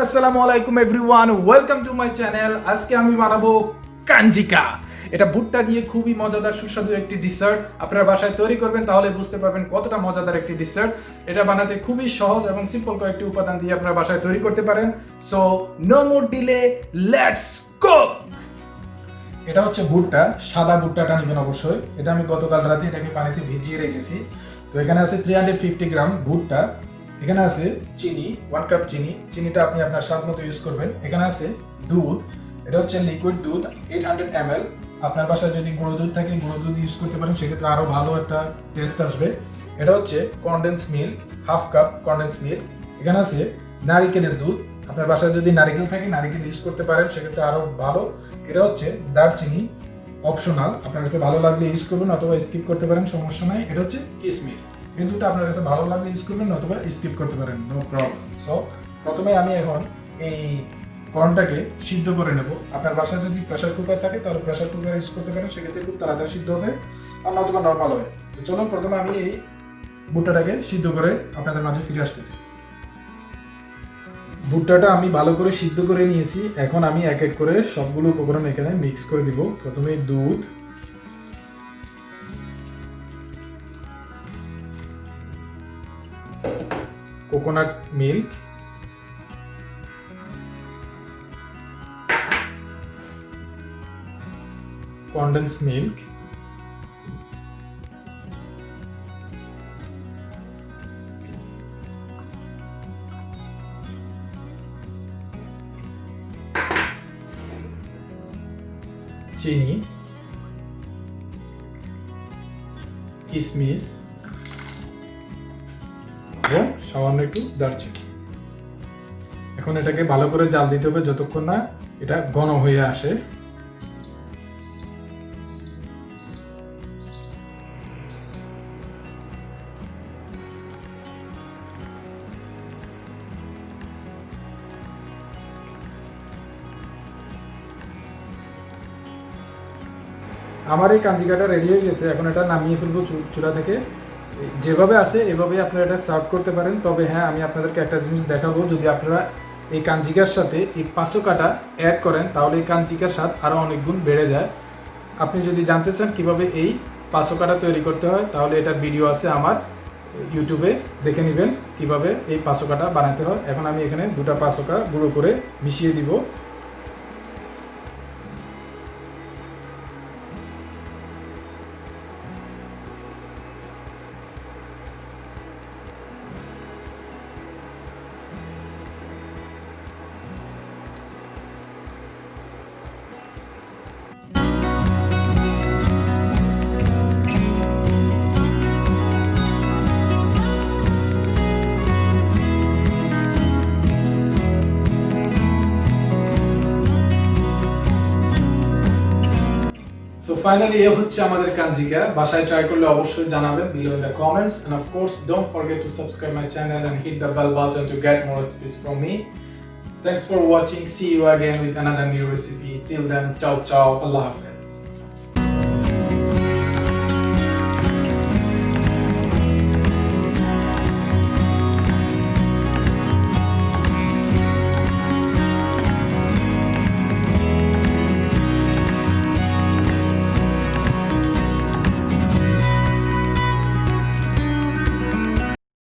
আসসালামু আলাইকুম everyone, welcome to my channel. আজকে আমি বানাবো কাঞ্জিকা। এটা ভুট্টা দিয়ে খুবই মজাদার সুস্বাদু একটি ডিসার্ট। আপনারা বাসায় তৈরি করবেন তাহলে বুঝতে পারবেন কতটা মজাদার একটি ডিসার্ট। এটা বানাতে খুবই সহজ এবং সিম্পল কয়েকটি উপাদান দিয়ে আপনারা বাসায় তৈরি করতে পারেন। So no more delay, let's cook. এটা হচ্ছে ভুট্টা, সাদা ভুট্টাটা নেবেন অবশ্যই। এটা আমি গতকাল রাতে এটাকে পানিতে ভিজিয়ে রেখেছি। তো এখানে আছে 350 গ্রাম ভুট্টা, এখানে আছে চিনি 1 কাপ চিনিটা আপনি আপনার স্বাদ মতো ইউজ করবেন। এখানে আছে দুধ, এটা হচ্ছে লিকুইড দুধ 800 ml। আপনার বাসায় যদি গুঁড়ো দুধ থাকে গুঁড়ো দুধ ইউজ করতে পারেন, সেক্ষেত্রে আরও ভালো একটা টেস্ট আসবে। এটা হচ্ছে condense milk 1/2 cup condense milk. এখানে আছে নারিকেলের দুধ, আপনার বাসায় যদি নারিকেল থাকে নারিকেল ইউজ করতে পারেন, সেক্ষেত্রে আরও ভালো। এটা হচ্ছে দারচিনি, অপশনাল, আপনার কাছে ভালো লাগলে ইউজ করবেন অথবা স্কিপ করতে পারেন, সমস্যা নাই। এটা হচ্ছে কিশমিশ, এই দুটো আপনার কাছে ভালো লাগলে ইউজ করবেন অথবা স্কিপ করতে পারেন, নো প্রবলেম। সো প্রথমে আমি এখন এই কর্নটাকে সিদ্ধ করে নেব। আপনার বাসায় যদি প্রেসার কুকার থাকে তাহলে প্রেসার কুকার ইউজ করতে পারেন, সেক্ষেত্রে খুব তাড়াতাড়ি সিদ্ধ হবে, আর নতুবা নর্মাল হয়। তো চলুন প্রথমে আমি এই ভুট্টাটাকে সিদ্ধ করে আপনাদের মাঝে ফিরে আসতেছি। ভুট্টাটা আমি ভালো করে সিদ্ধ করে নিয়েছি। এখন আমি এক এক করে সবগুলো উপকরণ এখানে মিক্স করে দিব। প্রথমে দুধ, কোকোনাট মিল্ক, কনডেন্স মিল্ক, চিনি, কিশমিশ এবং সামান্য একটু দারচিনি। এখন এটাকে ভালো করে জাল দিতে হবে যতক্ষণ না এটা ঘন হয়ে আসে। আমার এই কাঞ্জিকাটা রেডি হয়ে গেছে। এখন এটা নামিয়ে ফেলবো চুলা থেকে। যেভাবে আছে এভাবে আপনারা এটা সার্ভ করতে পারেন। তবে হ্যাঁ, আমি আপনাদেরকে একটা জিনিস দেখাবো, যদি আপনারা এই কাঞ্জিকার সাথে এই পাঁচো কাটা অ্যাড করেন তাহলে এই কাঞ্জিকার স্বাদ আরও অনেক গুণ বেড়ে যায়। আপনি যদি জানতে চান কিভাবে এই পাঁচো কাটা তৈরি করতে হয় তাহলে এটার ভিডিও আছে আমার ইউটিউবে, দেখে নেবেন কিভাবে এই পাঁচো কাটা বানাতে হয়। এখন আমি এখানে দুটা পাঁচো কাটা গুঁড়ো করে মিশিয়ে দিব। So finally ये হচ্ছে আমাদের কাঞ্জিকা। বাসায় ট্রাই করলে অবশ্যই জানাবেন below in the comments, and of course don't forget to subscribe my channel and hit the bell button to get more recipes from me. Thanks for watching. See you again with another new recipe. Till then, ciao ciao, Allah Hafiz.